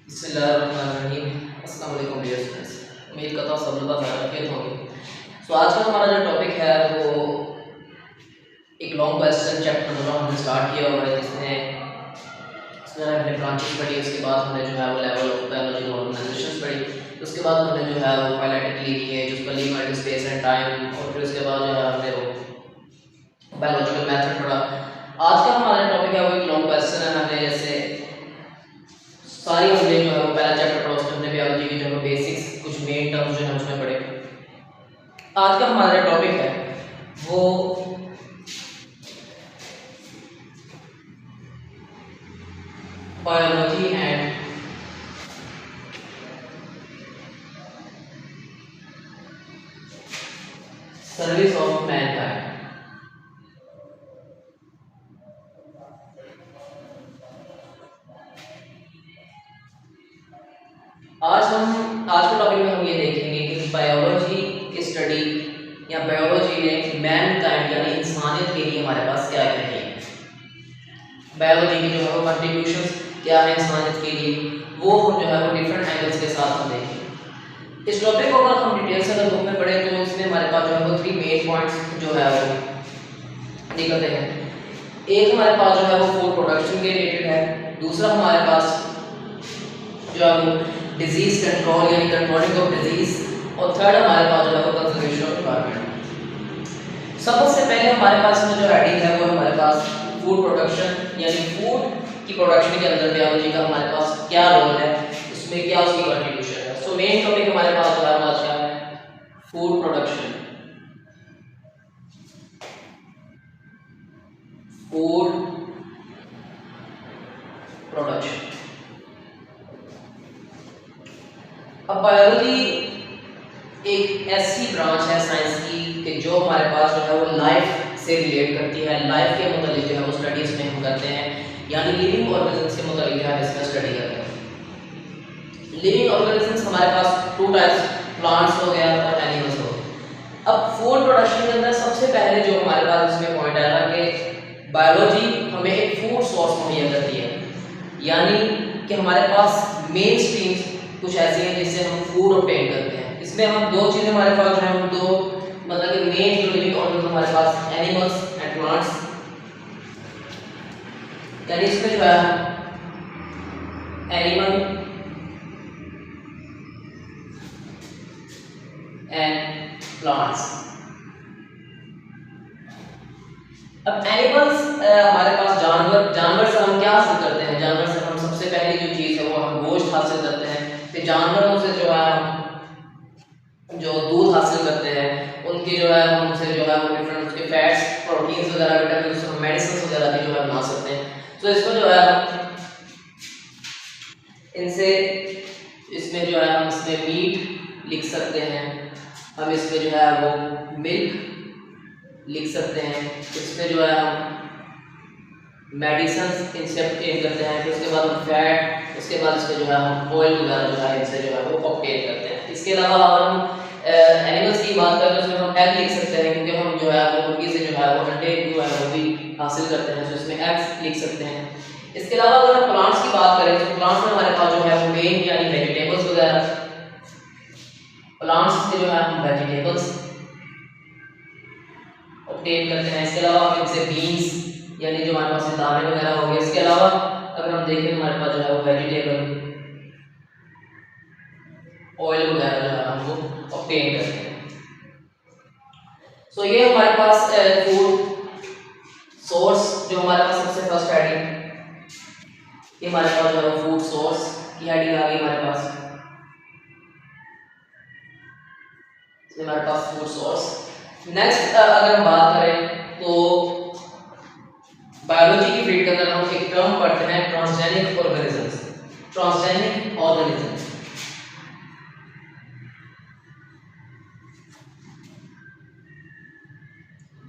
बिस्मिल्लाहिर्रहमानिर्रहीम। अस्सलाम वालेकुम डियर स्टूडेंट्स, उम्मीद करता हूँ सब लोग खैरियत होंगे। आज का हमारा जो टॉपिक है वो एक लॉन्ग क्वेश्चन चैप्टर नंबर 1 हमने स्टार्ट किया हुआ है, इसमें हमने ब्रांचेस पढ़ी, उसके बाद हमने जो है वो लेवल ऑफ बायोलॉजिकल ऑर्गेनाइजेशंस पढ़ी, उसके बाद हमने जो है वो फाइनाइट लिए जिसका लिमिट स्पेस एंड टाइम, और फिर उसके बाद जो है हमने वो बायोलॉजिकल मेथड पढ़ा। आज का हमारा टॉपिक है वो एक लॉन्ग क्वेश्चन है। हमने जैसे सारी हमने जो है वो पहला चैप्टर पढ़ा, उसमें हमने बायोलॉजी की जो है बेसिक्स कुछ मेन टर्म्स जो है उसमें पढ़े। आज का हमारा टॉपिक है वो biology and service of Mankind. आज के टॉपिक में हम ये देखेंगे कि बायोलॉजी की स्टडी या बायोलॉजी ने मैनकाइंड यानी इंसानियत के लिए हमारे पास क्या क्या है, बायोलॉजी की जो है वो कंट्रीब्यूशंस क्या है इंसानियत के लिए, वो हम जो है वो डिफरेंट एंगल्स के साथ हम देखेंगे। इस टॉपिक को अगर हम डिटेल से अगर बुक में पढ़े तो इसमें हमारे पास जो है वो 3 मेन पॉइंट्स जो है वो निकलते हैं। एक हमारे पास जो है वो फूड प्रोडक्शन के रिलेटेड है, दूसरा हमारे पास जो है वो डिजीज कंट्रोल यानी कंट्रोलिंग ऑफ डिजीज, और थर्ड हमारे पास जो है वो कंजर्वेशन ऑफ एनवायरनमेंट। सबसे पहले हमारे पास में जो हेडिंग है वो हमारे पास फूड प्रोडक्शन यानी फूड की प्रोडक्शन के अंदर बायोलॉजी का हमारे पास क्या रोल है, उसमें क्या उसकी कंट्रीब्यूशन है। सो मेन टॉपिक हमारे पास जो है वो क्या है, फूड प्रोडक्शन। Food production. अब बायोलॉजी एक ऐसी ब्रांच है साइंस की कि जो हमारे पास जो है वो लाइफ से रिलेट करती है, लाइफ के मतलब जो है वो स्टडी इसमें हम करते हैं, यानी लिविंग ऑर्गेनिजम्स के मतलब जो है इसमें स्टडी करते हैं। लिविंग ऑर्गेनिजम्स हमारे पास 2 टाइप्स, प्लांट्स हो गया और एनिमल्स हो गया। अब फूड प्रोडक्शन के अंदर सबसे पहले जो हमारे पास इसमें पॉइंट आया कि बायोलॉजी हमें एक फूड सोर्स मुहैया करती है, यानी कि हमारे पास मेन स्ट्रीम्स कुछ ऐसी हैं जिससे हम फूड ऑब्टेन करते हैं। इसमें हम 2 चीजें हमारे पास जो है वो 2 मतलब कि मेन जो लिविंग ऑर्गेनिज्म हमारे पास एनिमल्स एंड प्लांट्स, यानी इसमें जो है एनिमल एंड प्लांट्स। अब एनिमल्स हमारे पास जानवर से हम क्या हासिल करते हैं, जानवर से हम सबसे पहली जो चीज़ है वो हम गोश्त हासिल करते हैं। फिर जानवरों से जो है हम जो दूध हासिल करते हैं, उनकी जो है हम उनसे जो है वो डिफरेंट उसके फैट्स, प्रोटीन्स वगैरह, विटामिन्स, मेडिसिन वगैरह भी जो है बना सकते हैं। तो इसको जो है इनसे इसमें जो है हम इसमें मीट लिख सकते हैं, हम इसमें जो है वो मिल्क लिख सकते हैं, इसमें जो है हम मेडिसिन इनसे ऑब्टेन करते हैं, फिर उसके बाद हम फैट, उसके बाद इसमें जो है हम ऑयल वगैरह जो है इनसे जो है वो ऑब्टेन करते हैं। इसके अलावा अगर हम एनिमल्स की बात करें तो उसमें हम एग लिख सकते हैं, क्योंकि हम जो है वो मुर्गी से जो है वो अंडे जो है वो भी हासिल करते हैं, तो इसमें एग्स लिख सकते हैं। इसके अलावा अगर हम प्लांट्स की बात करें तो प्लांट्स में हमारे पास जो है वो मेन यानी वेजिटेबल्स वगैरह, प्लांट्स से जो है हम वेजिटेबल्स ऑब्टेन करते हैं। इसके अलावा हम इनसे बीन्स यानी जो हमारे पास दाने वगैरह हो गए। इसके अलावा अगर हम देखें हमारे पास जो है वो वेजिटेबल ऑयल वगैरह जो है हम वो ऑब्टेन करते हैं। सो ये हमारे पास फूड सोर्स जो हमारे पास सबसे फर्स्ट हेडिंग, ये हमारे पास जो है फूड सोर्स की हेडिंग आ गई हमारे पास, हमारे पास फूड सोर्स। नेक्स्ट अगर हम बात करें तो बायोलॉजी की फील्ड के अंदर हम एक टर्म पढ़ते हैं transgenic organisms. Transgenic organisms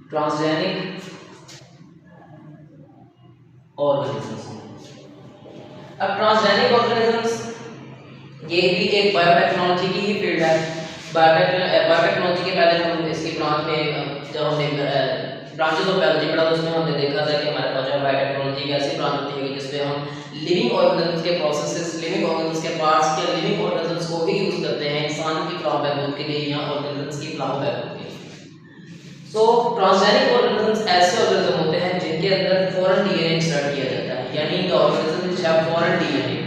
transgenic organisms. अब ट्रांसजेनिक ऑर्गेनिजम्स ये भी एक बायोटेक्नोलॉजी की ही फील्ड है। बायोटेक्नोलॉजी के पहले हम इसकी ब्रांच में जब हमने ब्रांचेस ऑफ बायोलॉजी पढ़ा तो उसमें हमने देखा था कि हमारे पास जो है बायोटेक्नोलॉजी एक ऐसी ब्रांच होती है जिसमें हम लिविंग ऑर्गेनिजम्स के प्रोसेसेस, लिविंग ऑर्गेनिजम्स के पार्ट्स के लिविंग ऑर्गेनिजम्स को भी यूज करते हैं इंसान की फ्लावर बहबूद के लिए या ऑर्गेनिजम्स की फ्लावर बहबूद के लिए। सो ट्रांसजेनिक ऑर्गेनिजम्स ऐसे ऑर्गेनिज्म होते हैं जिनके अंदर फॉरेन डीएनए इंसर्ट किया जाता है, यानी the organism which have foreign DNA,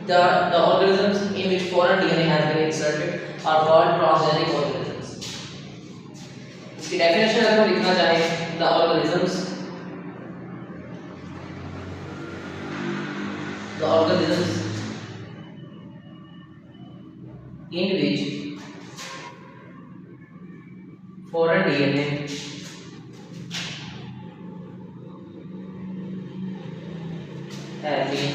the organisms in which foreign DNA has been inserted are called transgenic organisms. इसकी डेफिनेशन अगर हम लिखना चाहें, the organisms in which foreign DNA has been,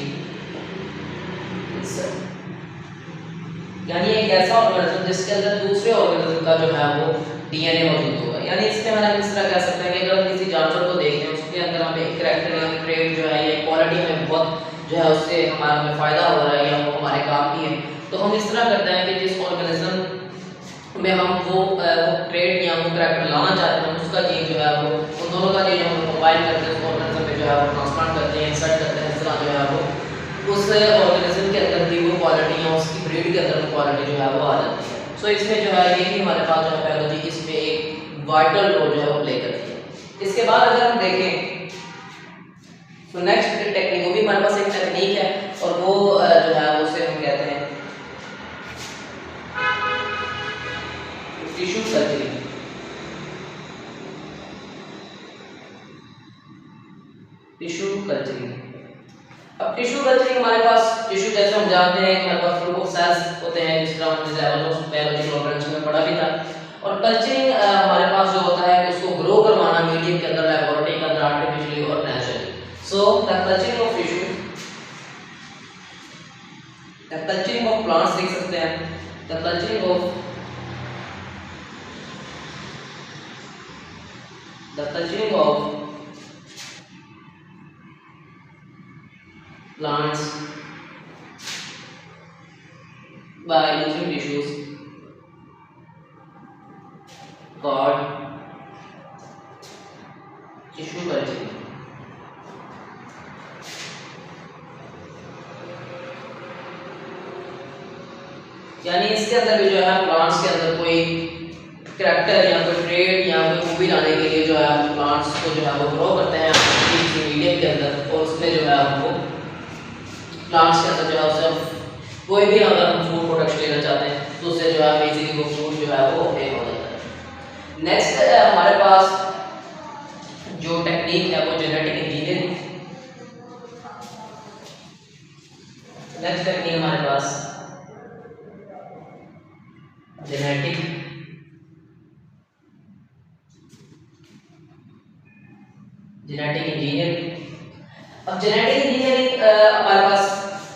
यानी एक ऐसा ऑर्गेनिज्म जिसके अंदर दूसरे ऑर्गेनिज्म का जो है वो डीएनए मौजूद होगा। यानी इसमें हम इस तरह कह सकते हैं कि अगर हम किसी जानवर को देखते हैं उसके अंदर हमें एक कैरेक्टर या ट्रेट जो है या क्वालिटी हमें बहुत जो है उससे हमारा हमें फायदा हो रहा है या वो हमारे काम की है, तो हम इस तरह करते हैं कि जिस ऑर्गेनिज्म में हम वो ट्रेट या वो कैरेक्टर लाना चाहते हैं उसका जीन जो है वो उन दोनों का जीन हम कंबाइन करके उस ऑर्गेनिज्म में जो है वो ट्रांसप्लांट करते हैं, इंसर्ट करते हैं, इस तरह जो है वो उस ऑर्गेनिज्म के अंदर भी वो क्वालिटी या उसकी ब्रीड के अंदर वो क्वालिटी जो है वो आ जाती है। सो इसमें जो है ये भी हमारे पास जो है बायोलॉजी इसमें एक वाइटल रोल जो है वो प्ले करती है। इसके बाद अगर हम देखें तो नेक्स्ट टेक्निक, वो भी हमारे पास एक टेक्निक है और वो जो है उसे हम कहते हैं टिश्यू कल्चरिंग। टिश्यू कल्चरिंग, अब टिश्यू कल्चरिंग हमारे पास टिश्यू जैसे हम जानते हैं कि हमारे पास ग्रुप ऑफ सेल्स होते हैं जिस तरह हमने बायोलॉजिकल ऑर्गेनिज्म में पढ़ा भी था। और कल्चरिंग हमारे पास जो होता है कि उसको ग्रो करवाना मीडियम के अंदर, लैबोरेटरी के अंदर, आर्टिफिशियली और naturally. So the culturing of tissue, the culturing of plants लिख सकते हैं, the culturing of plants by using tissues called tissue culturing। यानी इसके अंदर भी जो है प्लांट्स के अंदर कोई कैरेक्टर या कोई ट्रेट या कोई खूबी लाने के लिए जो है प्लांट्स को जो है वो ग्रो करते हैं मीडियम के अंदर, और उसमें जो है हमको प्लांट्स के अंदर जो है उससे कोई भी अगर हम फूड प्रोडक्ट्स लेना चाहते हैं तो उससे जो है इजीली वो फूड जो है वो ऑब्टेन हो जाता है। नेक्स्ट हमारे पास जो टेक्निक है वो जेनेटिक इंजीनियरिंग। नेक्स्ट टेक्निक हमारे पास जेनेटिक इंजीनियरिंग। अब जेनेटिक इंजीनियरिंग हमारे पास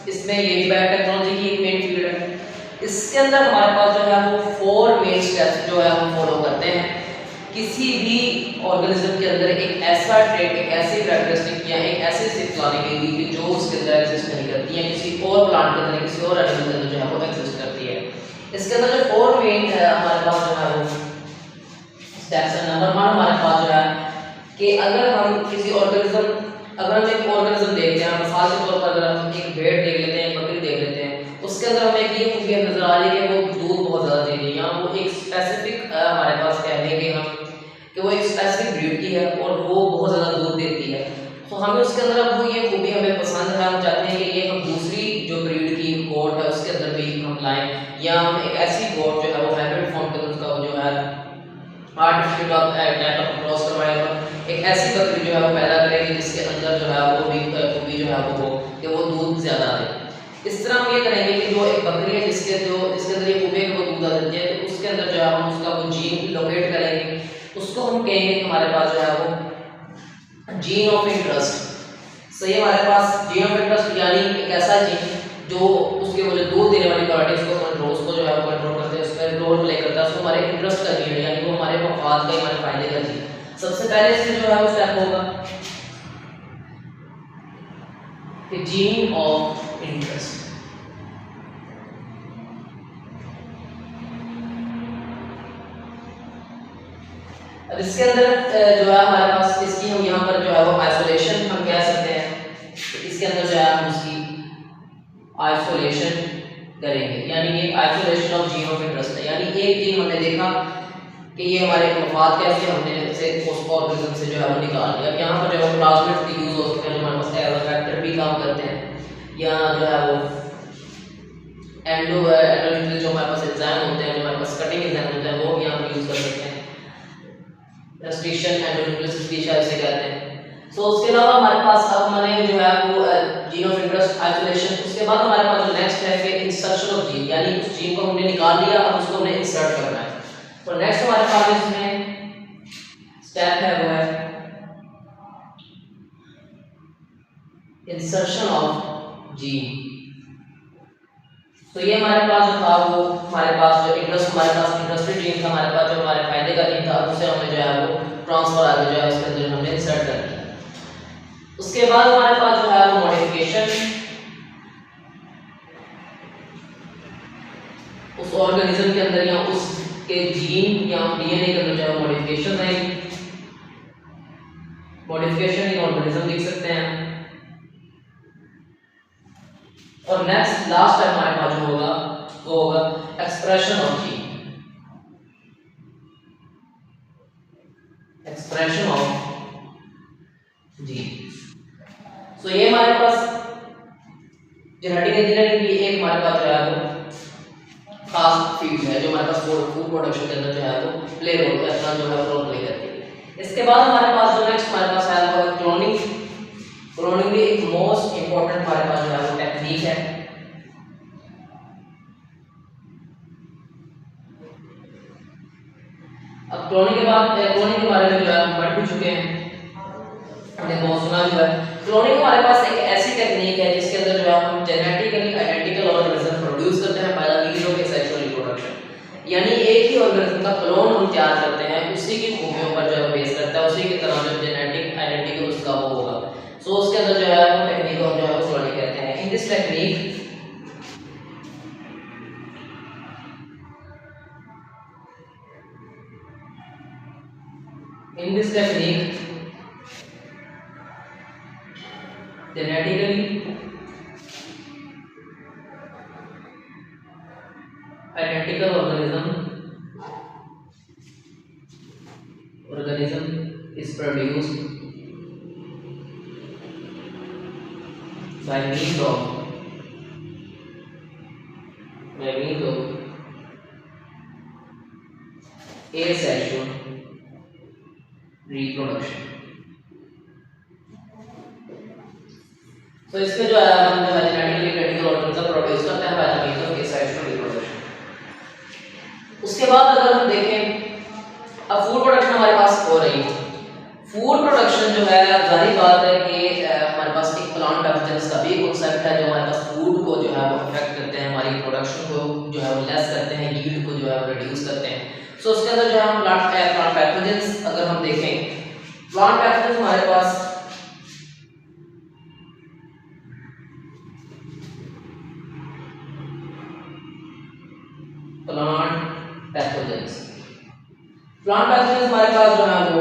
इसमें ये भी बायोटेक्नोलॉजी की एक मेन फील्ड है। इसके अंदर हमारे पास जो है वो 4 मेन स्टेप्स जो है हम फॉलो करते हैं। किसी भी ऑर्गेनिज्म के अंदर एक ऐसा ट्रेट, एक ऐसी कैरेक्टरिस्टिक या एक ऐसी सिफ्ट लाने के लिए जो उसके अंदर एग्जिस्ट नहीं करती है, किसी और प्लांट के अंदर, किसी और एनिमल के अंदर जो है वो एग्जिस्ट करती है। इसके अंदर जो 4 मेन हमारे पास जो है वो स्टेप्स है। नंबर 1 हमारे पास जो है कि अगर हम किसी ऑर्गेनिज्म, अगर हम एक ऑर्गेनिज्म देखते हैं, मिसाल के तौर पर अगर हम एक भेड़ देख लेते हैं, एक बकरी देख लेते हैं, उसके अंदर हमें एक ये खूबियां नजर आ रही है कि वो दूध बहुत ज़्यादा दे रही है, या वो एक स्पेसिफिक हमारे पास कह लेंगे हम कि वो एक स्पेसिफिक ब्रीड की है और वो बहुत ज़्यादा दूध देती है। तो हमें उसके अंदर अब वो ये खूबी हमें पसंद है, हम चाहते हैं कि ये हम दूसरी जो ब्रीड की गोट है उसके अंदर भी हम लाएं, या हम एक ऐसी गोट जो है वो हाइब्रिड फॉर्म के उसका जो है आर्टिफिशियल टाइप ऑफ क्रॉस करवाएगा, एक ऐसी बकरी जो है वो पैदा करेंगे जिसके अंदर जो है वो भी खूबी जो है वो हो कि वो दूध ज़्यादा दे। इस तरह हम ये करेंगे कि जो एक बकरी है जिसके अंदर ये खूबी है वो दूध आ देती है, तो उसके अंदर जो है हम उसका वो जीन लोकेट करेंगे, उसको हम कहेंगे कि हमारे पास जो है वो जीन ऑफ इंटरेस्ट। सही है, हमारे पास जीन ऑफ इंटरेस्ट यानी एक ऐसा जीन जो उसके वो जो दूध देने वाली क्वालिटी उसको जो है वो कंट्रोल करते हैं, उसमें रोल प्ले करता है, उसको हमारे इंटरेस्ट का जीन है, यानी वो हमारे मफाद का, हमारे फायदे का जीन। सबसे पहले इसमें जो है वो स्टेप होगा कि जीन ऑफ इंटरेस्ट। अब इसके अंदर जो है हमारे पास इसकी हम यहाँ पर जो है वो आइसोलेशन हम कह सकते हैं। तो इसके अंदर जो है हम उसकी आइसोलेशन करेंगे, यानी ये isolation of gene of interest है। यानी एक जीन हमने देखा कि ये हमारे मफाद कैसे हमने इसे उस ऑर्गेनिज्म से जो है वो निकाल लिया। अब यहाँ पर जो है प्लाज्मिड्स भी यूज हो सकते हैं जो हमारे पास एज फैक्टर भी काम करते हैं, या जो है वो एंडोन्यूक्लियस जो हमारे पास एंजाइम होते हैं, जो हमारे पास कटिंग एंजाइम होते हैं, वो भी हम यूज कर सकते हैं। रेस्ट्रिक्शन एंडोन्यूक्लियस भी शायद से कहते हैं। सो उसके अलावा हमारे पास अब मैंने जो है वो जीन ऑफ इंटरेस्ट आइसोलेशन, उसके बाद हमारे पास जो नेक्स्ट है कि इंसर्शन ऑफ जीन, यानी उस जीन को हमने निकाल लिया, अब उसको हमने इंसर्ट करना है। तो नेक्स्ट हमारे पास इसमें स्टेप है वो है इंसर्शन ऑफ जीन। तो ये हमारे पास जो था वो हमारे पास जो इंटरेस्टेड जीन था, हमारे पास जो हमारे फायदे का जीन था, उसे हमने जो है वो ट्रांसफर आगे जो है उसके अंदर हमने इंसर्ट कर दिया। उसके बाद हमारे पास जो है वो मॉडिफिकेशन, उस ऑर्गेनिज्म के अंदर या उसके जीन या डीएनए के अंदर जो है मॉडिफिकेशन आएगी। मॉडिफिकेशन इन ऑर्गेनिज्म लिख सकते हैं। और नेक्स्ट लास्ट टाइम हमारे पास जो होगा वो होगा expression of gene, expression of gene. So ये हमारे पास जेनेटिक इंजीनियरिंग की एक हमारे पास जो है वो खास फील्ड है जो हमारे पास फूड प्रोडक्शन के अंदर जो है वो प्ले रोल अपना जो है रोल प्ले करती है। इसके बाद हमारे पास जो नेक्स्ट हमारे पास है वो क्लोनिंग। क्लोनिंग भी एक मोस्ट इंपॉर्टेंट हमारे पास जो है वो टेक्निक है। अब क्लोनिंग के बाद क्लोनिंग के बारे में जो है हम पढ़ भी चुके हैं, हमने बहुत सुना भी है। क्लोनिंग हमारे पास एक ऐसी टेक्निक है जिसके अंदर जो है हम जेनेटिकली आइडेंटिकल ऑर्गेनिज्म प्रोड्यूस करते हैं by the means of sexual reproduction, यानी एक ही ऑर्गेनिज्म का क्लोन हम तैयार करते हैं, उसी की खूबियों पर जो है बेस करता है, उसी की तरह जो जेनेटिक आइडेंटिकल उसका वो होगा। सो उसके अंदर जो है वो टेक्निक को जो है वो क्लोनिंग कहते हैं। In this technique genetically identical organism is produced by means of asexual reproduction। तो इसमें जो है हम जो जेनेटिकली आइडेंटिकल ऑर्गेनिज्म प्रोड्यूस करते हैं by the means of asexual reproduction। उसके बाद अगर हम देखें अब फूड प्रोडक्शन हमारे पास हो रही है। फूड प्रोडक्शन जो है जाहिर बात है कि हमारे पास एक प्लांट पैथोजेंस का भी कांसेप्ट है जो हमारे पास फूड को जो है वो अफेक्ट करते हैं, हमारी प्रोडक्शन को जो है वो लेस करते हैं, यील्ड को जो है वो रिड्यूस करते हैं। सो उसके अंदर जो है हम प्लांट पैथोजेंस अगर हम देखें, प्लांट पैथोजेंस हमारे पास प्लांट पैथोजेंस हमारे पास जो है वो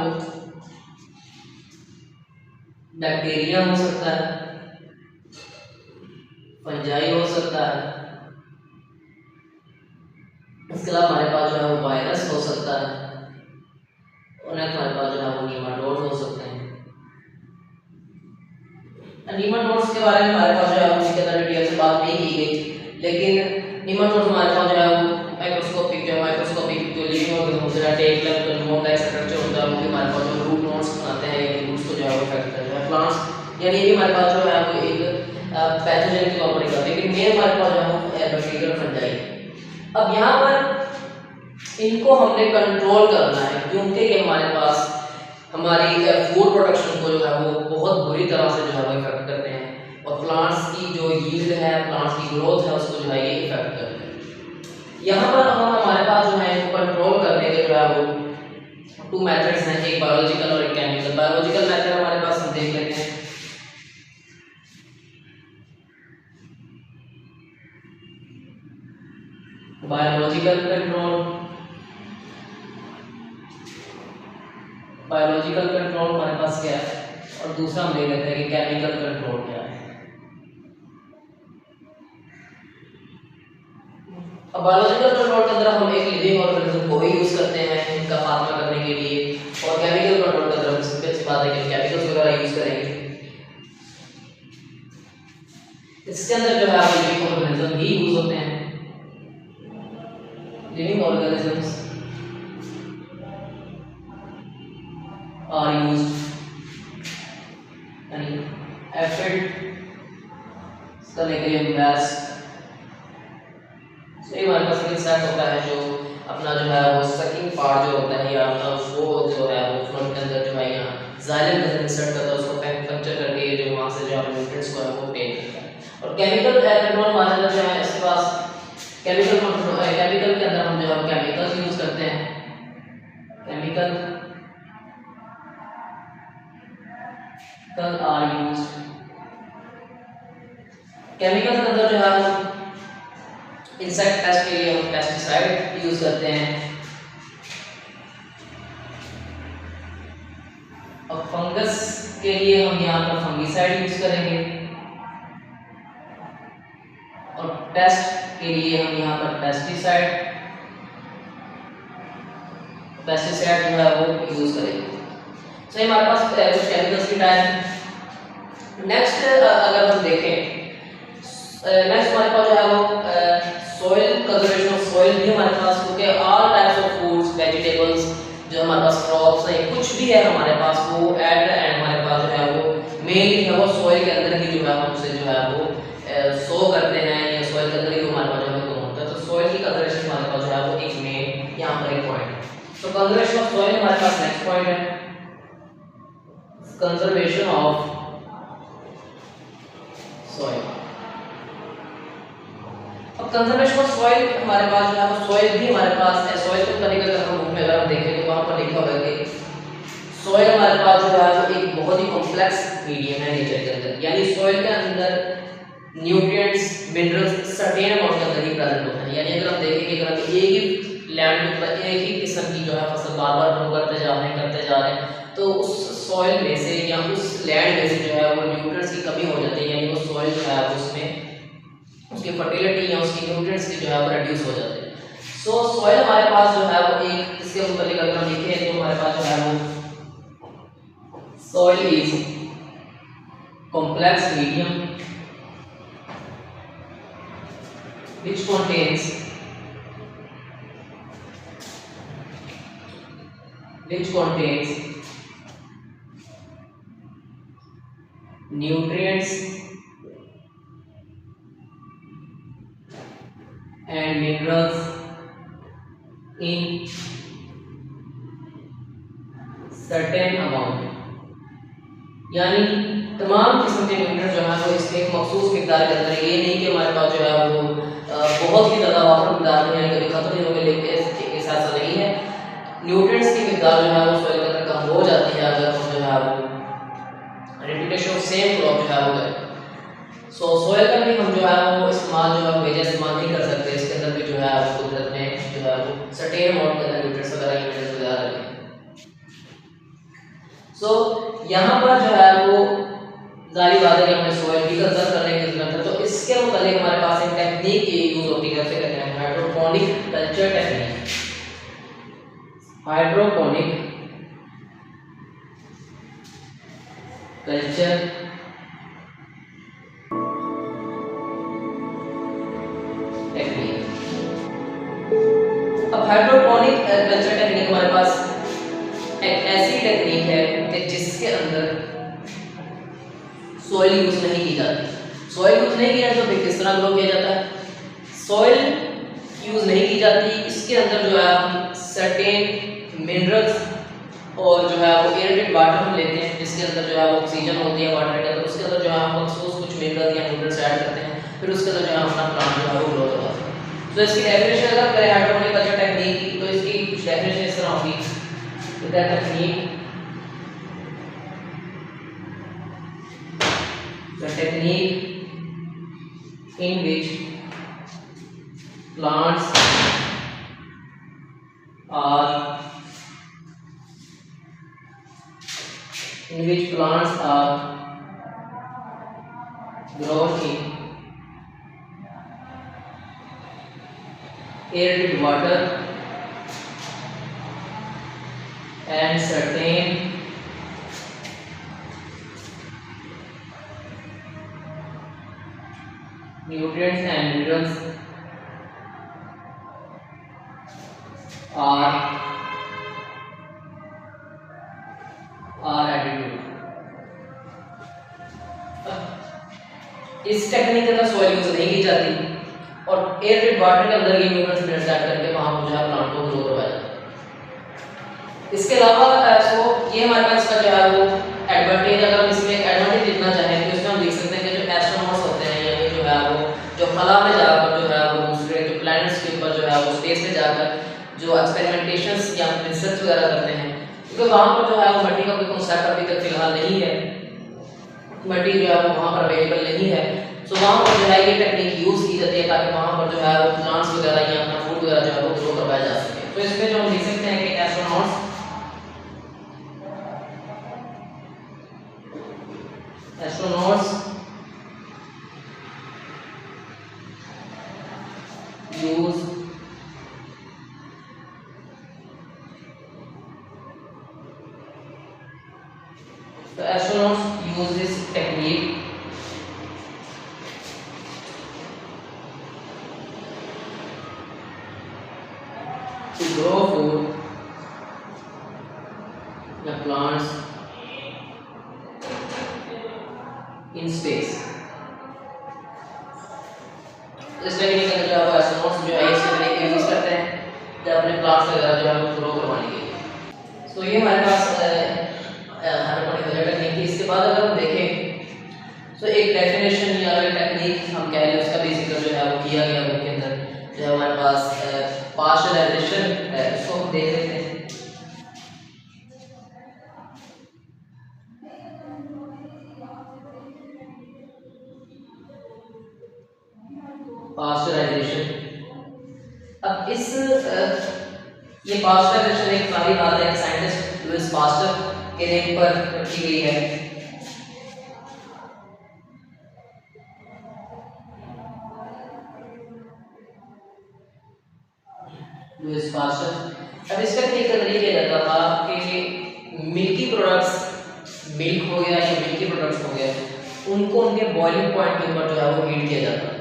बैक्टीरिया हो सकता है, फंजाई हो सकता है, इसके अलावा हमारे पास जो है वो वायरस हो सकता है, और हमारे पास जो है वो नीमाटोड्स हो सकते हैं। नीमाटोड्स के बारे में हमारे पास जो है उसके अंदर डिटेल से बात नहीं की गई, लेकिन नीमाटोड्स हमारे पास जो है वो माइक्रोस्कोपिक जो लिविंग ऑर्गेनिज्म होते हैं, टेक लेवल पर मोम का स्ट्रक्चर होता है, वो भी हमारे पास जो रूट नोड्स बनाते हैं, ये रूट्स को जो है वो अफेक्ट करते हैं। प्लांट्स यानी ये हमारे पास जो है वो एक पैथोजन के तौर पर निकलते हैं, लेकिन मेन हमारे पास जो है वो बैक्टीरियल फंजाई। अब यहाँ पर इनको हमने कंट्रोल करना है क्योंकि ये हमारे पास हमारी फूड प्रोडक्शन को जो है वो बहुत बुरी तरह से जो है वो इफेक्ट करते हैं, और प्लांट्स की जो यील्ड है, प्लांट्स की ग्रोथ है, उसको जो है ये इफेक्ट करते हैं। यहाँ पर हम हमारे पास जो है इनको कंट्रोल करने के जो है वो टू मेथड्स हैं, एक बायोलॉजिकल और एक केमिकल। बायोलॉजिकल मेथड हमारे पास हम देख लेते हैं। बायोलॉजिकल कंट्रोल, बायोलॉजिकल कंट्रोल हमारे पास क्या है, और दूसरा हम देख लेते हैं कि केमिकल कंट्रोल क्या है। अब बायोलॉजिकल कंट्रोल के अंदर हम एक लिविंग ऑर्गेनिज्म को ही यूज करते हैं इनका खात्मा करने के लिए, और केमिकल कंट्रोल के अंदर हम सिंपल सी बात है कि केमिकल्स वगैरह यूज करेंगे। इसके अंदर जो है लिविंग ऑर्गेनिज्म ही यूज होते हैं। लिविंग ऑर्गेनिजम्स आर यूज्ड यानी एफिड सनेक्रियम बैस, सही हमारे पास एक इंसेक्ट होता है जो अपना जो है वो सकिंग पार्ट जो होता है या वो जो है वो फ्लोट के अंदर जो है या जाइलम के अंदर इंसर्ट करता है, उसको पंक्चर करके जो वहां से जो है न्यूट्रिएंट्स को है वो टेक करता है। और केमिकल कंट्रोल हमारे अंदर जो है इसके पास केमिकल कंट्रोल केमिकल के अंदर हम जो है केमिकल्स यूज करते हैं। केमिकल आर यूज्ड, केमिकल के अंदर जो है इंसेक्ट पेस्ट के लिए हम पेस्टिसाइड यूज करते हैं। और फंगस के लिए हम यहाँ पर फंगिसाइड यूज करेंगे, और पेस्ट के लिए हम यहाँ पर पेस्टिसाइड जो है वो यूज करेंगे। सही हमारे पास कुछ केमिकल्स की टाइप। नेक्स्ट अगर हम देखें नेक्स्ट हमारे पास जो है वो सॉइल कंजर्वेशन ऑफ सॉइल भी हमारे पास, क्योंकि all types of foods vegetables जो हमारे पास क्रॉप्स हैं कुछ भी है हमारे पास वो एट द एंड हमारे पास जो है वो मेनली है वो सॉइल के अंदर ही जो है हम उसे जो है वो सो करते हैं या सॉइल के अंदर ही हमारे पास जो है वो होता है। तो सॉइल की कंजर्वेशन हमारे पास जो है वो एक मेन यहाँ पर एक पॉइंट है। तो कंजर्वेशन ऑफ सॉइल हमारे पास नेक्स्ट पॉइंट है, कंजर्वेशन ऑफ सॉइल। अब कंजर्वेशन ऑफ सॉइल हमारे पास जो है सॉइल भी हमारे पास है। सॉइल को तरीके अगर हम में अगर हम देखें तो वहां पर लिखा हुआ है कि सॉइल हमारे पास जो है वो एक बहुत ही कॉम्प्लेक्स मीडियम है नेचर के अंदर, यानी सॉइल के अंदर न्यूट्रिएंट्स मिनरल्स सर्टेन अमाउंट के अंदर ही प्रेजेंट होते हैं। यानी अगर हम देखें कि अगर हम एक ही लैंड में एक ही किस्म की जो है फसल बार बार ग्रो करते जा रहे हैं तो उस सॉइल में से या उस लैंड में से जो है वो न्यूट्रिएंट्स की कमी हो जाती है, यानी वो सॉइल जो है उसमें उसकी फर्टिलिटी या उसकी न्यूट्रिएंट्स की जो है वो रिड्यूस हो जाते हैं। सो सॉइल हमारे पास जो है वो एक इसके मुताबिक अगर हम लिखें तो हमारे पास जो है वो soil is complex medium which contains nutrients and minerals in certain amount, यानी तमाम किस्म के न्यूट्रिएंट्स जो है वो इसके एक मखसूस मिकदार के अंदर, ये नहीं कि हमारे पास जो है वो बहुत ही ज़्यादा वाटर मिकदार में यानी कभी खत्म नहीं होंगे, लेकिन ऐसा नहीं है। न्यूट्रिएंट्स की मिकदार जो है वो सॉइल के अंदर कम हो जाती है अगर हम जो है वो रिपीटेशन ऑफ सेम क्रॉप जो है वो करें। सो सॉइल का भी हम जो है वो इस्तेमाल जो है मेजर इस्तेमाल नहीं कर सकते, इसके अंदर भी जो है वो कुदरत ने जो है वो सर्टेन अमाउंट के अंदर न्यूट्रिएंट्स वगैरह मिनरल्स वगैरह रखे। सो यहाँ पर जो है वो जाहिर बात है कि हमें सॉइल की कंजर्व करने की जरूरत है। तो इसके मुताबिक हमारे पास एक टेक्निक यूज होती है, उसे कहते हैं hydroponic culture technique. Hydroponic culture technique. अब हाइड्रोपोनिक कल्चर टेक्निक हमारे पास एक ऐसी टेक्निक है कि जिसके अंदर सॉइल यूज नहीं की जाती। सॉइल यूज नहीं किया तो फिर किस तरह ग्रो किया जाता है? सॉइल यूज नहीं की जाती, इसके अंदर जो है हम सर्टेन मिनरल्स और जो है वो एयरेटेड वाटर हम लेते हैं, जिसके अंदर जो है ऑक्सीजन होती है वाटर के अंदर, उसके अंदर जो है हम मखसूस कुछ मिनरल्स या न्यूट्रिएंट्स ऐड करते हैं, फिर उसके अंदर जो है अपना प्लांट जो है वो ग्रो होता है। तो इसकी डेफिनेशन अगर करें हाइड्रोपोनिक कल्चर टेक्निक की, तो इसकी कुछ डेफिनेशन इस तरह होगी। That the technique in which plants are in which plants are grown in air-filled water and certain nutrients and minerals are added to. इस टेक्निक के अंदर सॉइल यूज नहीं की जाती और एयर फिल्ड वाटर के अंदर ये न्यूट्रिएंट्स मिनरल्स ऐड करके वहां पर जो है प्लांट को ग्रो करवाया जाता है। इसके अलावा सो ये हमारे पास इसका जो है वो एडवांटेज, अगर हम इसमें एडवांटेज लिखना चाहें तो इसमें हम लिख सकते हैं कि जो एस्ट्रोनॉट्स होते हैं यानी जो है वो जो खला में जाकर जो है वो दूसरे जो प्लैनेट्स के ऊपर जो है वो स्पेस में जाकर जो एक्सपेरिमेंटेशंस या रिसर्च वगैरह करते हैं, क्योंकि वहां पर जो है वो मट्टी का कोई कॉन्सेप्ट अभी तक फिलहाल नहीं है, मट्टी जो है वो वहां पर अवेलेबल नहीं है। सो वहां पर जो है ये टेक्निक यूज की जाती है ताकि वहां पर जो है वो प्लांट्स वगैरह या अपना फूड वगैरह जो है वो ग्रो करवाया जा सके। तो इसमें जो हम लिख सकते हैं कि astronauts use the astronauts use this technique to grow food, the plants in space. इस टेक्निक के अंदर जो है एस्ट्रोनॉट्स जो है इस टेक्निक का यूज करते हैं जब अपने प्लांट्स वगैरह जो है वो ग्रो करवाने के लिए। सो ये हमारे पास हाइड्रोपोनिक टेक्निक थी। इसके बाद अगर हम देखें तो एक डेफिनेशन या अगर टेक्निक हम कह लें उसका भी जिक्र जो है वो किया गया बुक के अंदर, जो है हमारे पास पास्चराइजेशन है, इसको हम देख लेते हैं। पास्चराइजेशन, अब इस ये पास्चराइजेशन एक सारी बात है, साइंटिस्ट लुइस पास्चर के नेम पर रखी गई है। लुइस पास्चर, अब इसका क्या तरीका जाता था कि मिल्की प्रोडक्ट्स, मिल्क हो गया या मिल्की प्रोडक्ट्स हो गया, उनको उनके बॉइलिंग पॉइंट के ऊपर जो है वो हीट किया जाता है।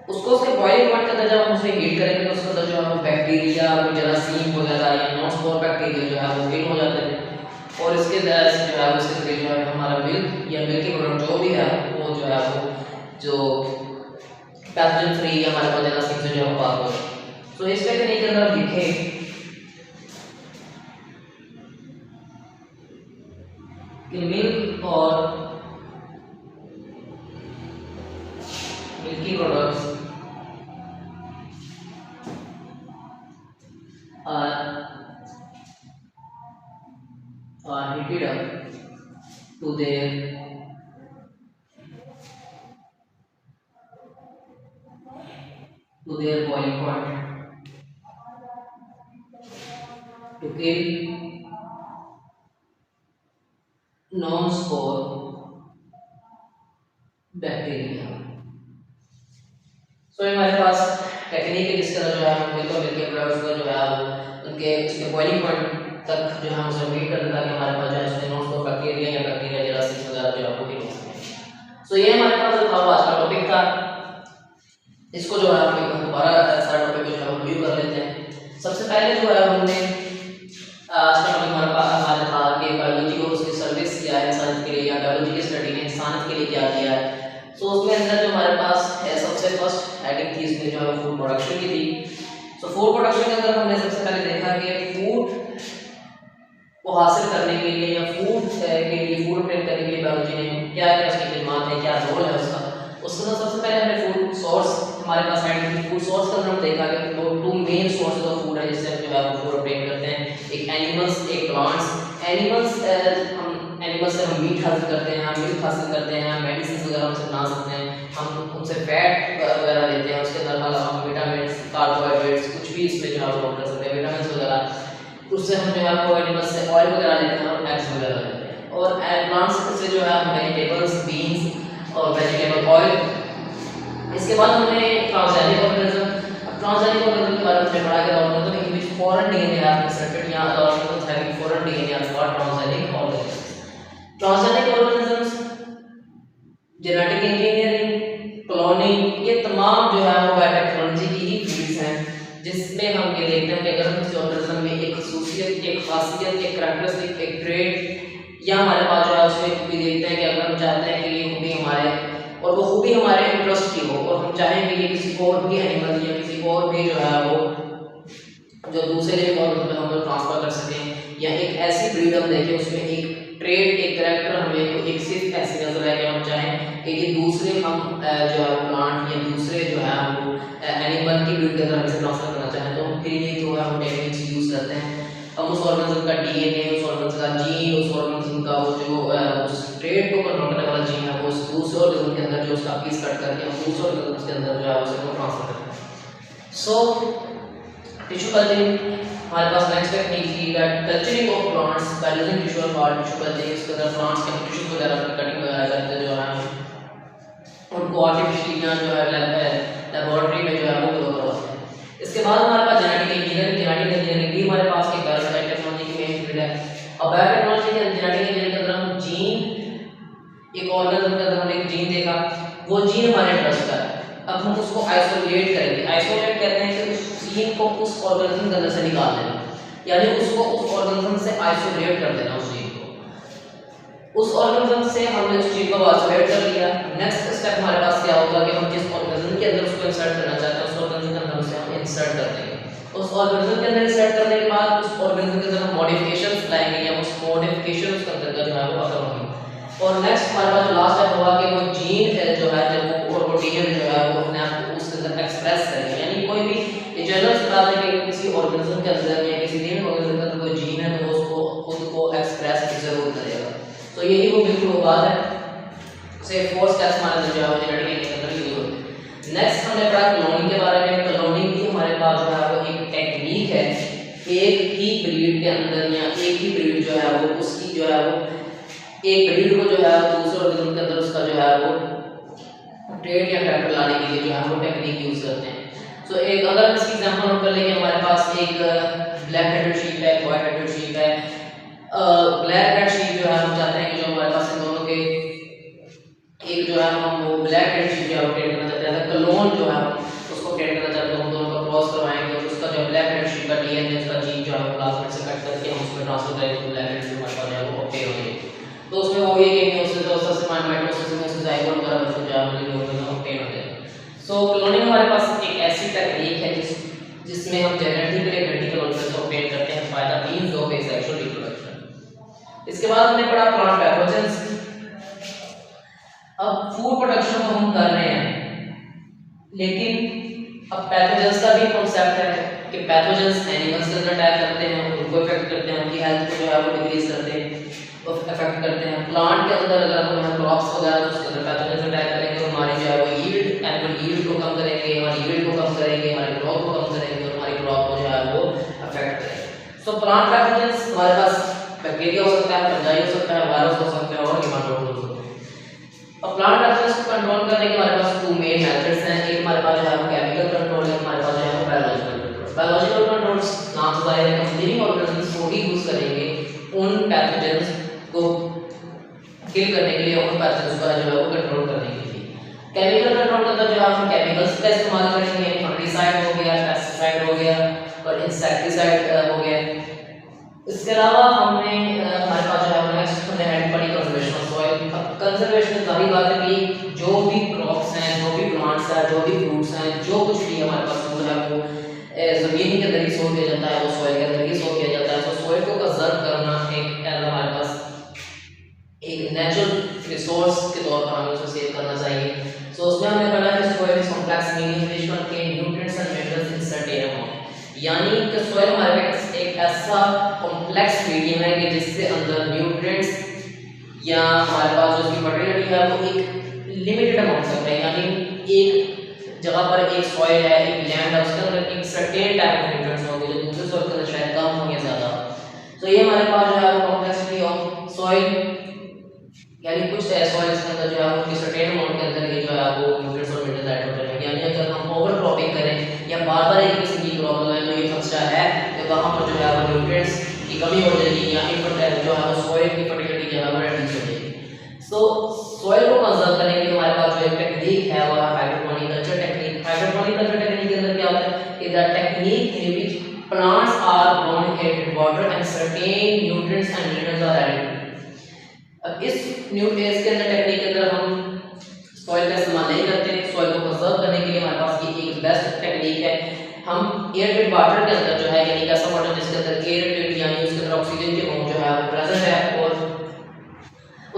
उसको उसके बॉइलिंग पॉइंट के अंदर जब हम उसे हीट करेंगे तो उसके अंदर जो है वो बैक्टीरिया, वो जरासीम वगैरह या नॉन स्पोर बैक्टीरिया जो है वो किल हो जाते हैं और इसके अंदर जो है उसके जरिए जो है हमारा मिल्क या मिल्की प्रोडक्ट जो भी है वो जो है वो जो पैथोजन फ्री या हमारे पास जरासीम से जो है वो पार हो। तो इस टेक्निक के अंदर हम लिखें कि मिल्क और milky products are heated up to their boiling point to kill non-spore bacteria. So हमारे पास टेक्निक है जिसका जो है मिल्क और मिल्की प्रोडक्ट्स का जो है उनके उसके बॉइलिंग पॉइंट तक जो है हम उसे हीट करते ताकि हमारे पास जो है उसमें नॉन स्पोर बैक्टीरिया या बैक्टीरिया जरासीम वगैरह जो है वो किल हो सके। सो ये हमारे पास जो था वो आज का टॉपिक था, इसको जो है हम दोबारा सारा टॉपिक जो है वो रिव्यू कर लेते हैं। सबसे पहले जो है हमने आज का टॉपिक हमारा था कि बायोलॉजी को उसकी सर्विस किया है इंसानियत के लिए, या बायोलॉजी की स्टडी ने इंसानियत के लिए क्या किया है। सो उसमें अंदर जो हमारे पास है सबसे फर्स्ट हेडिंग थी इसमें जो है फूड प्रोडक्शन की थी। सो फूड प्रोडक्शन के अंदर हमने सबसे पहले देखा कि फूड को हासिल करने के लिए या फूड के लिए फूड प्रिपेयर करने के लिए बायोलॉजी ने क्या क्या उसकी खिदमत है, क्या रोल है उसका। उसके अंदर सबसे पहले हमने फूड सोर्स हमारे पास है, फूड सोर्स का हम देखा कि दो two main sources of food है जिससे हम जो है वो फूड ऑब्टेन करते हैं, एक एनिमल्स, एक प्लांट्स। एनिमल्स से हम मीट हासिल करते हैं, हम मिल्क हासिल करते हैं, मेडिसिन वगैरह उनसे बना सकते हैं, हम उनसे फैट वगैरह लेते हैं, उसके अंदर हम विटामिन, कार्बोहाइड्रेट्स कुछ भी इसमें जो है वो कर सकते हैं, विटामिन वगैरह। उससे हम जो है वो एनिमल्स से ऑयल वगैरह लेते हैं और एग्स वगैरह लेते हैं। प्लांट्स से जो है वेजिटेबल्स, बीन्स और वेजिटेबल ऑयल। इसके बाद हमने ट्रांसजेनिक ऑर्गेनिज्म। ट्रांसजेनिक ऑर्गेनिज्म के बारे में पढ़ा गया organism in which foreign DNA are inserted या organism having foreign DNA are called transgenic organism. Transgenic organisms genetic engineering, cloning, ये तमाम जो है वो बायोटेक्नोलॉजी की ही फील्ड्स हैं, जिसमें हम ये देखते हैं कि अगर हम किसी ऑर्गेनिज्म में एक खसूसियत, एक खासियत, एक करैक्टरिस्टिक, एक ट्रेट या हमारे पास जो है उसमें खूबी देखते हैं कि अगर हम चाहते हैं कि ये खूबी हमारे और वो खूबी हमारे इंटरेस्ट की हो और हम चाहें कि ये किसी और भी एनिमल या किसी और भी जो है वो जो दूसरे लिविंग ऑर्गेनिज्म में हम लोग ट्रांसफर कर सकें, या एक ऐसी ब्रीड हम देखें उसमें एक ट्रेट, एक करैक्टर हमें को एक सिर्फ ऐसी नजर आए कि हम चाहें कि ये दूसरे हम जो है प्लांट या दूसरे जो है वो एनिमल की ब्रीड के अंदर हम इसे ट्रांसफर करना चाहें, तो फिर ये जो है वो टेक्निक्स यूज करते हैं। हम उस ऑर्गेनिज्म का डीएनए, उस ऑर्गेनिज्म का जीन, उस ऑर्गेनिज्म का वो जो उस ट्रेट को कंट्रोल करने वाला जीन है वो उस दूसरे ऑर्गेनिज्म के अंदर जो उसका पीस कट करके हम दूसरे ऑर्गेनिज्म के अंदर जो है उसे ट्रांसफर करते हैं। सो टिश्यू कल्चरिंग हमारे पास नेक्स्ट टेक्निक थी that culturing of plants by using tissue और पार्ट टिश्यू कल्चरिंग। इसके अंदर प्लांट्स के टिश्यू वगैरह की कटिंग वगैरह करके जो है उनको आर्टिफिशियली जो है लैबोरेटरी में जो है वो ग्रो करवाते हैं। इसके बाद हमारे पास जेनेटिक इंजीनियरिंग। जेनेटिक इंजीनियरिंग भी हमारे पास एक बायोटेक्नोलॉजी की मेन फील्ड है। और बायोटेक्नोलॉजी के जेनेटिक इंजीनियरिंग के अंदर हम जीन, एक ऑर्गेनिज्म के अंदर हमने एक जीन देखा, वो जीन हमारे इंटरेस्ट का है, अब हम उसको आइसोलेट करेंगे। आइसोलेट कहते हैं कि उस जीन को उस ऑर्गेनिज्म के अंदर से निकाल देना, यानी उसको उस ऑर्गेनिज्म से आइसोलेट कर देना। उस जीन को उस ऑर्गेनिज्म से हमने उस जीन को आइसोलेट कर लिया। नेक्स्ट स्टेप हमारे पास क्या होगा कि हम जिस ऑर्गेनिज्म के अंदर उसको इंसर्ट करना चाहते हैं उस ऑर्गेनिज्म के अंदर उसे हम इंसर्ट कर देंगे। उस ऑर्गेनिज्म के अंदर इंसर्ट करने के बाद उस ऑर्गेनिज्म के अंदर हम मॉडिफिकेशंस लाएंगे या उस मॉडिफिकेशन उसके अंदर का जो है वो खत्म होगी। और नेक्स्ट हमारे पास जो लास्ट स्टेप होगा कि वो जीन है जो है जब वो प्रोटीन जो है वो अपने आप को उसके अंदर एक्सप्रेस करेंगे, यानी कोई भी ये जनरल सी बात है कि किसी ऑर्गेनिज्म के अंदर या किसी लिविंग ऑर्गेनिज्म के अंदर कोई जीन है तो उसको खुद को एक्सप्रेस जरूर करेगा। तो यही वो बिल्कुल वो बात है। से फोर स्टेप्स हमारे जो है वो जेनेटिक के अंदर यूज होते हैं। नेक्स्ट हमने पढ़ा क्लोनिंग के बारे में। क्लोनिंग भी हमारे पास जो है वो एक टेक्निक है, एक ही ब्रीड के अंदर या एक ही ब्रीड जो है वो उसकी जो है वो एक ब्रीड को जो है दूसरे ऑर्गेनिज्म के अंदर उसका जो है वो ट्रेट या कैरेक्टर लाने के लिए जो है वो टेक्निक यूज करते हैं। सो एक अगर हम इसकी एग्जांपल नोट कर लेंगे, हमारे पास एक ब्लैक हेडेड शीप है, व्हाइट हेडेड शीप है। ब्लैक हेडेड शीप जो है हम चाहते हैं कि जो हमारे पास इन दोनों के एक जो है हम वो ब्लैक हेडेड शीप जो है ट्रेट करना चाहते हैं, क्लोन जो है उसको ट्रेट करना चाहते हैं, हम दोनों का क्रॉस करवाएंगे और उसका जो ब्लैक हेडेड शीप का डीएनए उसका जीन जो है प्लाज्मिड से कट करके हम उसमें ट्रांसफर करेंगे तो ब्लैक हेडेड शीप हमारे पास जो है वो ऑप्टेन होंगे। तो उसमें वो ये कि उससे तो सबसे माइटोसिस में से जाइगोट वगैरह बच्चों जो है वो ऑप्टेन होते हैं। सो क्लोनिंग हमारे पास एक ऐसी टेक्निक है जिसमें हम जेनेटिकली आइडेंटिकल ऑर्गेनिज्म ऑब्टेन करते हैं by the means of asexual reproduction. इसके बाद हमने पढ़ा प्लांट पैथोजेंस। अब फूड प्रोडक्शन तो हम कर रहे हैं, लेकिन अब पैथोजेंस का भी कांसेप्ट है कि पैथोजेंस एनिमल्स के अंदर अटैक करते हैं, उनको इफेक्ट करते हैं, उनकी हेल्थ को जो है वो डिक्रीज करते हैं, इफेक्ट करते हैं। प्लांट के अंदर अगर हम क्रॉप्स वगैरह तो उसके अंदर पैथोजेंस अटैक करेंगे तो हमारी जो है वो यील्ड, एनुअल यील्ड को कम करेंगे, हमारी यील्ड को कम करेंगे, हमारी ग्रोथ को कम करेंगे और हमारी क्रॉप को जो है वो अफेक्ट करेंगे। सो प्लांट पैथोजेंस हमारे पास बैक्टीरिया हो सकता है, फंजाई हो सकता है, वायरस हो सकता है और निमाटोड हो सकते हैं। अब प्लांट पैथोजेंस को कंट्रोल करने के हमारे पास टू मेन मेथड्स हैं। एक हमारे पास जो है वो केमिकल कंट्रोल है, हमारे पास जो है वो बायोलॉजिकल कंट्रोल। बायोलॉजिकल कंट्रोल्स नाम से जाहिर है हम लिविंग ऑर्गेनिजम्स को ही यूज करेंगे उन पैथोजेंस को किल करने के लिए, उन पैथोजेंस को जो है वो कंट्रोल करने के लिए। केमिकल कंट्रोल के अंदर जो है हम केमिकल्स का इस्तेमाल करेंगे, फंगिसाइड हो गया, पेस्टिसाइड हो गया और इंसेक्टिसाइड हो गया। इसके अलावा हमने हमारे पास जो है नेक्स्ट हमने हेड पढ़ी कंजर्वेशन ऑफ सॉइल। कंजर्वेशन जाहिर बात है कि जो भी क्रॉप्स हैं, जो भी प्लांट्स हैं, जो भी फ्रूट्स हैं, जो कुछ भी हमारे पास फूड है वो जमीन के अंदर ही स्टोर किया जाता है, वो सॉइल के अंदर ही स्टोर किया जाता है। तो सॉइल को कंजर्व करना एक हमारे पास एक नेचुरल रिसोर्स के तौर पर हमें उसे सेव करना चाहिए। सो उसमें हमने पढ़ा कि soil is complex medium which contain nutrients and minerals in certain amount, यानी कि सॉइल हमारे पास एक ऐसा कॉम्प्लेक्स मीडियम है कि जिसके अंदर न्यूट्रिएंट्स या हमारे पास जो उसकी फर्टिलिटी है वो एक लिमिटेड अमाउंट तक है, यानी एक जगह पर एक सॉइल है, एक लैंड है, उसके अंदर एक सर्टेन टाइप ऑफ न्यूट्रिएंट्स होंगे जो दूसरे सॉइल के अंदर शायद कम हो या ज़्यादा। तो ये हमारे पास जो है कॉम्प्लेक्सिटी ऑफ सॉइल यानी कुछ सॉइल्स के अंदर जो है वो सर्टेन अमाउंट के अंदर ये जो है वो न्यूट्रिएंट्स और मिनरल्स ऐड होते हैं। यानी अगर हम ओवर क्रॉपिंग करें या बार बार एक किस्म की प्रॉब्लम है तो ये खतरा है कि वहाँ पर जो है वो न्यूट्रिएंट्स की कमी हो जाएगी या इनफर्टाइल जो है वो सॉइल की फर्टिलिटी जो है वो रिड्यूस हो जाएगी। सो सॉइल को कंजर्व करने के लिए हमारे पास जो एक टेक्निक है वो है hydroponic culture technique. Hydroponic culture technique के अंदर क्या होता है कि the technique in which plants are grown in water and certain nutrients and minerals are added। अब इस के अंदर टेक्निक के अंदर हम सॉइल का इस्तेमाल नहीं करते हैं। सॉइल को कंजर्व करने के लिए हमारे पास ये एक बेस्ट टेक्निक है। हम एयर वाटर के अंदर जो है यानी ऐसा वाटर जिसके अंदर एयर यानी उसके अंदर ऑक्सीजन की अमाउंट जो है वो प्रेजेंट है और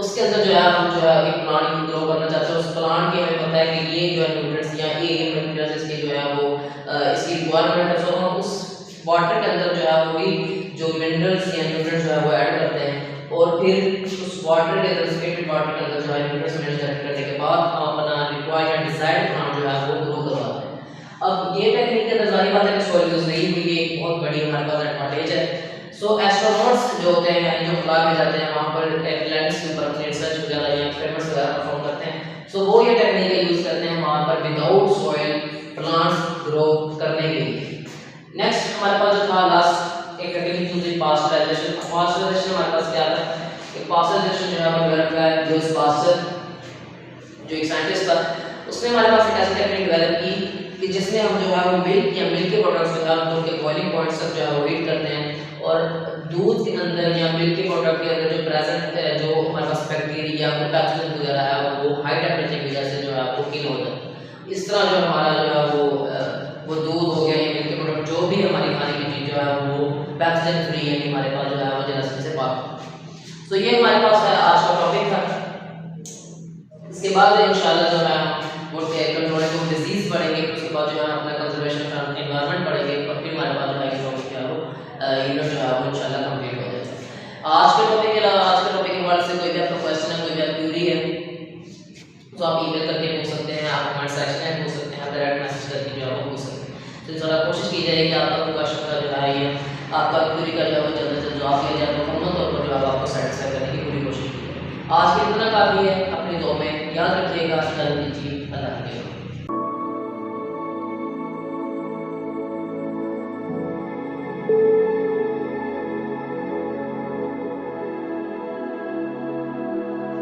उसके अंदर जो है हम जो है एक प्लांट को ग्रो करना चाहते हैं। उस प्लांट के हमें पता है कि ये जो है न्यूट्रिएंट्स या ये मिनरल्स इसके जो है वो इसकी रिक्वायरमेंट है। सो हम उस वाटर के अंदर जो है वो भी जो मिनरल्स या न्यूट्रिएंट्स जो है वो ऐड करते हैं और फिर उस वाटर के अंदर स्पेटेड वाटर के अंदर जो है न्यूट्रिएंट्स मिनरल्स ऐड करने के बाद हम अपना रिक्वायर्ड या डिजायर्ड प्लांट जो है वो ग्रो करवाते हैं। अब ये टेक्निक के अंदर जारी बात है कि सॉइल यूज नहीं हुई, ये एक बहुत बड़ी हमारे पास एडवांटेज है। सो एस्ट्रोनॉट्स जो होते हैं यानी जो खला में जाते हैं वहाँ पर प्लैनेट्स के ऊपर अपने रिसर्च वगैरह या एक्सपेरिमेंट्स वगैरह परफॉर्म करते हैं। सो वो ये टेक्निक यूज करते हैं वहाँ पर विदाउट सॉइल प्लांट्स ग्रो करने के लिए। नेक्स्ट हमारे पास जो था लास्ट एक टेक्निक थी पास्चराइजेशन। पास्चराइजेशन हमारे पास क्या था कि पास्चराइजेशन जो है वो डेवलप किया है लुईस पास्चर जो एक साइंटिस्ट था। उसने हमारे पास एक ऐसी टेक्निक डेवलप की कि जिसमें हम जो है वो मिल्क या मिल्क के प्रोडक्ट्स जो है उनके बॉइलिंग पॉइंट्स तक जो है वो हीट करते हैं और दूध के अंदर या मिल्क के प्रोडक्ट के अंदर जो प्रेजेंट है जो हमारे पास बैक्टीरिया या पैथोजन वगैरह है वो हाई टेम्परेचर की वजह से जो है वो किल हो जाता है। इस तरह जो हमारा जो है वो दूध हो गया या मिल्क के प्रोडक्ट जो भी हमारी खाने की चीज़ जो है वो पैथोजन फ्री यानी हमारे पास जो है वो जरासीम से पाक। तो ये हमारे पास है आज का टॉपिक था। इसके बाद इंशाल्लाह जो है वो कंट्रोलिंग ऑफ डिजीज पढ़ेंगे, उसके बाद जो है अपना कंजर्वेशन ऑफ एनवायरनमेंट पढ़ेंगे और फिर हमारे पास जो है ये टॉपिक क्या हो यूनिट जो है वो इंशाल्लाह कंप्लीट हो जाएगा। आज के टॉपिक के अलावा आज के टॉपिक के हवाले से कोई भी आपका क्वेश्चन है, कोई भी आपकी क्वेरी है तो आप ईमेल करके पूछ सकते हैं, आप कमेंट सेक्शन में पूछ सकते हैं, डायरेक्ट मैसेज करके जो है वो पूछ सकते हैं। तो इंशाल्लाह कोशिश की जाएगी आपका क्वेश्चन का जो है ये आपका क्वेरी का जो है वो जल्द से जल्द जवाब दिया जाए, मुकम्मल तौर पर जो है आपको सेटिस्फाई करने की पूरी कोशिश की जाए। आज के इतना काफ़ी है, अपनी दुआ में याद रखिएगा। अल्लाह हाफ़िज़।